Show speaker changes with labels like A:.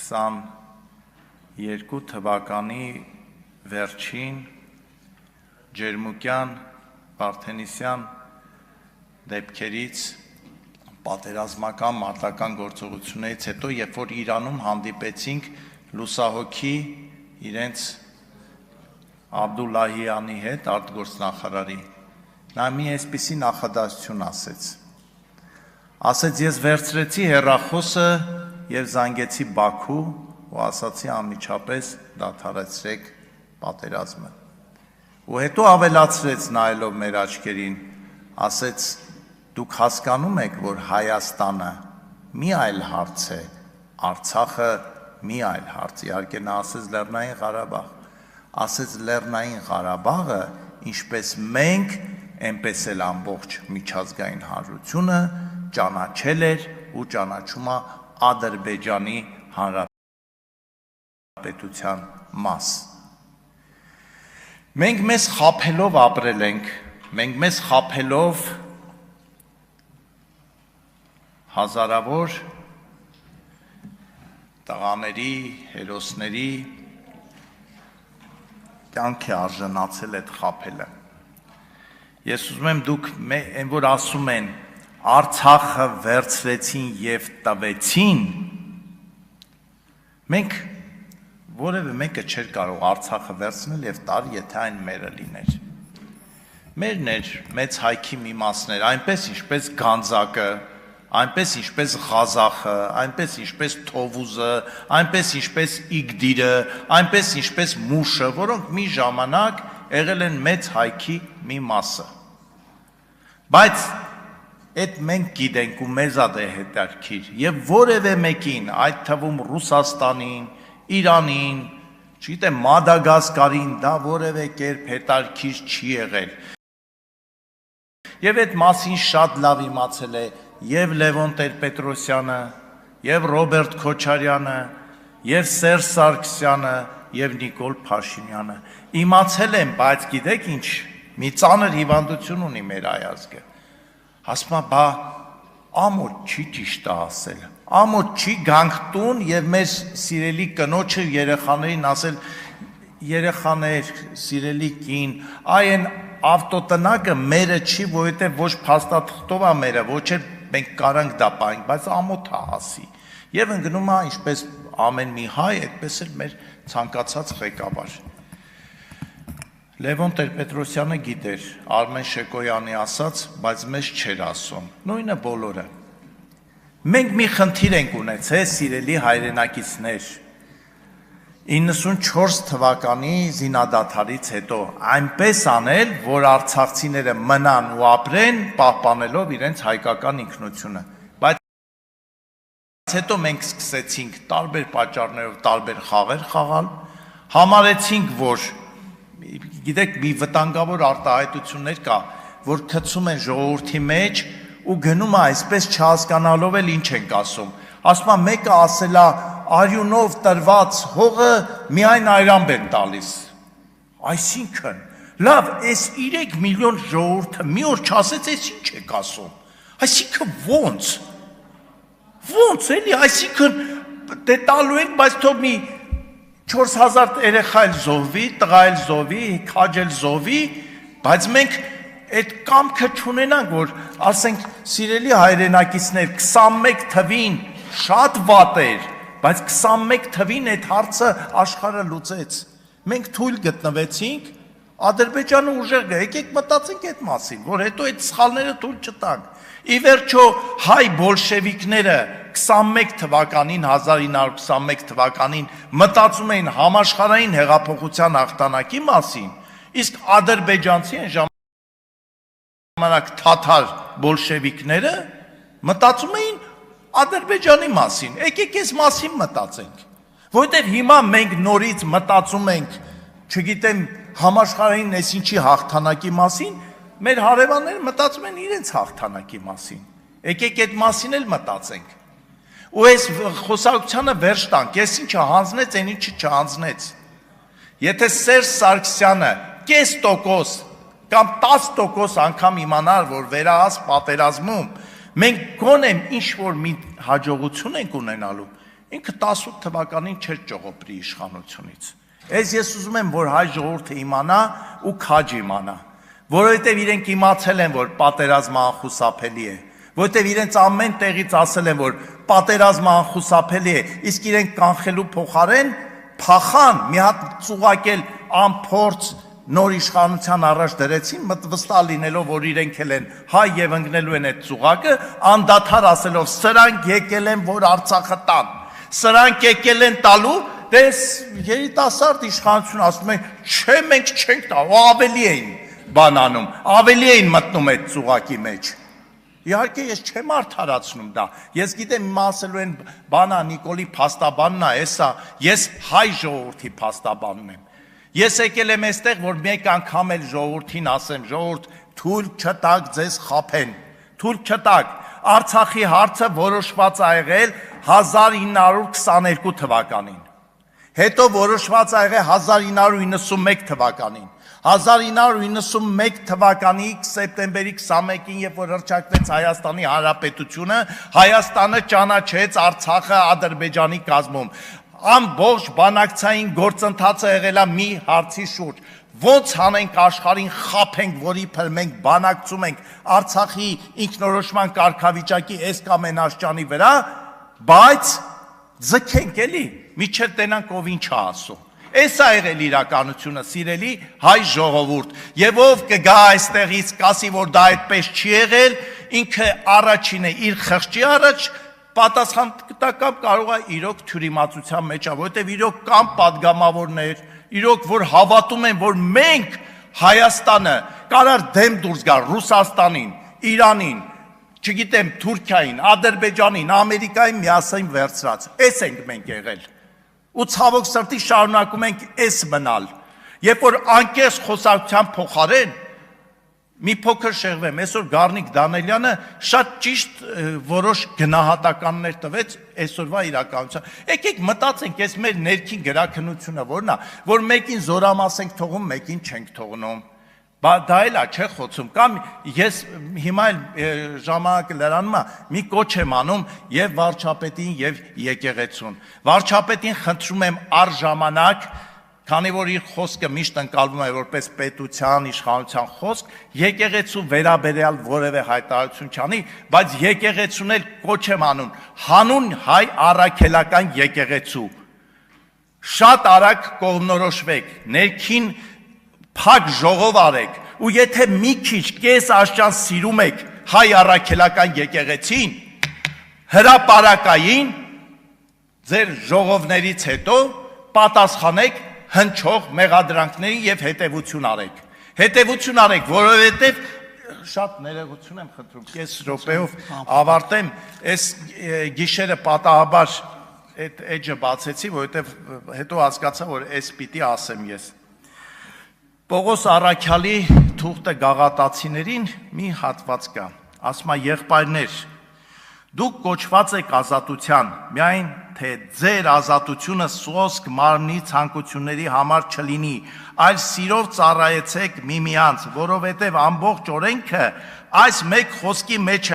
A: 22 թվականի վերջին ջերմուկյան Վարդենիսյան դեպքերից պատերազմական մարտական գործողություններից հետո, երբ որ Իրանում հանդիպեցինք լուսահոգի իրենց Աբդուլլահյանի հետ, արտգործնախարարի, նա մի այսպիսի նախադասություն ասեց, ես վերցրեցի հեռախոսը եւ զանգեցի Բաքու ու ասացի անմիջապես դադարեցրեք պատերազմը։ Ու հետո ավելացրեց նայելով մեր աչքերին, ասեց դուք հասկանում եք, որ Հայաստանը մի այլ հարց է, Արցախը մի այլ հարց, իհարկե նա ասեց Լեռնային Ղարաբաղ, ասեց Լեռնային Ղարաբաղը, ինչպես մենք, այնպես էլ ամբողջ միջազգային հանրությունը ճանաչել էր ու ճանաչում է Ադրբեջանի Հանրապետության մաս։ Մենք մեզ խաբելով ապրել ենք, մենք մեզ խաբելով հազարավոր տղաների, հերոսների կյանքի արժանացել այդ խաբելը։ Ես ուզում եմ դուք այն որ ասում են Արցախը վերցրեցին եւ տվեցին, մենք որևէ մեկը չէր կարող Արցախը վերցնել եւ տալ, եթե այն մերը լիներ։ Մերն էր մեծ հայքի մի մասն էր, այնպես ինչպես Գանձակը, այնպես ինչպես Ղազախը, այնպես ինչպես Թովուզը, այնպես ինչպես Իգդիրը, այնպես ինչպես Մուշը, որոնք մի ժամանակ եղել են մեծ հայքի մի մասը։ Բայց այդ մենք գիտենք ու մեզ է հետաքրքիր եւ որևէ մեկին, այդ թվում Ռուսաստանին, Իրանին, չգիտեմ Մադագասկարին, դա որևէ կերպ հետաքրքիր չի եղել։ Եվ այդ մասին շատ լավ իմացել է եւ Լևոն Տեր-Պետրոսյանը, եւ Ռոբերտ Քոչարյանը, եւ Սերժ Սարգսյանը, եւ Նիկոլ Փաշինյանը։ Իմացել են, բայց գիտեք ինչ, մի ծանր հիվանդություն ունի մեր այազգը։ Ասում է, բա ամոթ չի ճիշտ ասել, ամոթ չի գանք տուն եւ մեր սիրելի կնոջը երեխաներին ասել, երեխաներ, սիրելի կին, այն ավտոտնակը մերը չի, որովհետեւ ոչ փաստաթղթով է մերը, ոչ էլ մենք կարանք դա պահենք, բայց ամոթ է ասի։ Եվ ընկնում է ինչպես ամեն մի հայ, այդպես էլ մեր ցանկացած ղեկավար։ Լևոն Տեր-Պետրոսյանը գիտեր, Արմեն Շեկոյանի ասաց, բայց մեզ չէր ասում, նույնը բոլորը։ Մենք մի խնդիր ենք ունեցել, սիրելի հայրենակիցներ, 94 թվականի զինադադարից հետո, այնպես անել, որ արցախցիները մնան ու ապրեն, պահպանելով իրենց հայկական ինքնությունը։ Բայց հետո մենք սկսեցինք տարբեր պատճառներով տարբեր խաղեր խաղալ, համարեցինք, որ գիտեք, մի վտանգավոր արտահայտություններ կա, որ գցում են ժողովրդի մեջ ու գնում է այսպես չհասկանալով էլ ինչ ենք ասում։ Ասում է մեկը ասել է արյունով տրված հողը միայն այրամբ են տալիս։ Այսինքն, լավ, այս 3 միլիոն ժողովուրդը մի օր չասեց, այս ինչ եք ասում։ Այսինքն ոնց էլի, այսինքն դե տալու ենք, բայց թող մի 4000 երեխա էլ զոհվի, տղա էլ զոհվի, քաջ էլ զոհվի, բայց մենք այդ կամքը չունենանք, որ ասենք սիրելի հայրենակիցներ 21 թվին շատ վատ էր, բայց 21 թվին այդ հարցը աշխարհը լուծեց։ Մենք թույլ գտնվեցինք, Ադրբեջանը ուժեղ գա, եկեք մտածենք այդ մասին, որ հետո այդ սխալները թույլ չտանք։ Ի վերջո հայ բոլշևիկները 21 թվականին 1921 թվականին մտածում էին համաշխարհային հեղափոխության հաղթանակի մասին, իսկ ադրբեջանցի են ժամանակ թաթար բոլշևիկները մտածում էին Ադրբեջանի մասին։ Եկեք այս մասին մտածենք, որովհետև հիմա մենք նորից մտածում ենք, չգիտեմ, համաշխարհային այսինչի հաղթանակի մասին, մեր հարևանները մտածում են իրենց հաղթանակի մասին։ Եկեք այդ մասին էլ մտածենք։ Ու այս խոսակցությանը վերջ տանք, ես ինչը հանձնեց, այն ինչը չհանձնեց։ Եթե Սերժ Սարգսյանը 0.5% կամ 10% անգամ իմանար, որ վերահաս պատերազմում մենք գոնե ինչ որ մի հաջողություն ենք ունենալու, ինքը 18 թվականին չէր ճողոպրի իշխանությունից։ Ես ուզում եմ, որ հայ ժողովուրդը իմանա ու քաջ իմանա, որովհետև իրենք իմացել են, որ պատերազմը անխուսափելի է, որովհետև իրենց ամեն տեղից ասել են, որ պատերազմը անխուսափելի է, իսկ իրենք կանխելու փոխարեն փախան մի հատ ծուղակել անփորձ նոր իշխանության առաջ դրեցին, վստահ լինելով, որ իրենք են հայ եւ ընկնելու են այդ ծուղակը, անդադար ասելով, սրանք եկել են, որ Արցախը տան, սրանք եկել են տալու, դες երիտասարդ իշխանություն ասում են, չէ, մենք չենք տա, ավելի էին բանանում, ավելի էին մտնում այդ ծուղակի մեջ։ Իհարկե ես չեմ արդարացնում դա, ես գիտեմ իմ ասելու են բանա Նիկոլի փաստաբանն է, էսա, ես հայ ժողովրդի փաստաբանն եմ։ Ես եկել եմ այստեղ, որ մեկ անգամ էլ ժողովրդին ասեմ, ժողովուրդ, թույլ չտաք ձեզ խաբեն, թույլ չտաք։ Արցախի հարցը որոշված ա եղել 1922 թվականին, հետո որոշված ա եղել 1991 թվականին, 1991 թվականի սեպտեմբերի 21-ին, երբ որ հռչակվեց Հայաստանի Հանրապետությունը, Հայաստանը ճանաչեց Արցախը Ադրբեջանի կազմում։ Ամբողջ բանակցային գործընթացը եղել է մի հարցի շուրջ, ոնց հանենք աշխարհին խաբենք, որ իբր մենք բանակցում ենք Արցախի ինքնորոշման կարգավիճակի այս կամ այն աշճանի վրա, բայց ձգենք էլի, միջև տենանք ով ինչ է ասում։ Այս է եղել իրականությունը, սիրելի հայ ժողովուրդ, եւ ով կգա այստեղից կասի, որ դա այդպես չի եղել, ինքը առաջին է իր խղճի առաջ պատասխան տակապ կարող է իրոք թյուրիմացության մեջ է, որովհետև իրոք կան падգամավորներ, իրոք որ հավատում են, որ մենք Հայաստանը կարար դեմ դուրս գալ Ռուսաստանին, Իրանին, չգիտեմ Թուրքիային, Ադրբեջանին, Ամերիկային միասին վերցրած։ Էս ենք մենք եղել։ Ու ցավոք սրտի շարունակում ենք էս մնալ։ Երբ որ անկեղծ խոսակցության փոխարեն մի փոքր շեղվեմ, այսօր Գառնիկ Դանելյանը շատ ճիշտ որոշ գնահատականներ տվեց այսօրվա իրականության։ Եկեք մտածենք, այս մեր ներքին գրաքննությունը որն է, որ մեկին զորամաս ենք թողում, մեկին չենք թողնում։ Դա էլ է, չէ՞ խոսում, կամ ես հիմա էլ ժամանակը լրանում է, մի կոչ եմ անում եւ վարչապետին եւ եկեղեցուն։ Վարչապետին խնդրում եմ առժամանակ, քանի որ իր խոսքը միշտ ընկալվում է որպես պետության, իշխանության խոսք, եկեղեցու վերաբերյալ որևէ հայտարարություն չանի, բայց եկեղեցուն էլ կոչ եմ անում, հանուն հայ առաքելական եկեղեցու։ Շատ արագ կողմնորոշվեք, ներքին փակ ժողով արեք, ու եթե մի քիչ կես աշճան սիրում եք հայ առաքելական եկեղեցին, հրապարակային ձեր ժողովներից հետո պատասխանեք հնչող մեղադրանքներին եւ հետեւություն արեք։ Հետեւություն արեք, որովհետեւ շատ ներողություն եմ խնդրում, կես րոպեով ավարտեմ, այս գիշերը պատահաբար այդ էջը բացեցի, որովհետեւ հետո հասկացա, որ այս պիտի ասեմ ես։ Պողոս Առաքյալի թուղթը գաղատացիներին մի հատված կա, ասում է եղբայրներ, դուք կոչված եք ազատության, միայն թե ձեր ազատությունը սոսկ մարմնի ցանկությունների համար չլինի, այլ սիրով ծառայեցեք միմյանց, որովհետև ամբողջ օրենքը այս մեկ խոսքի մեջ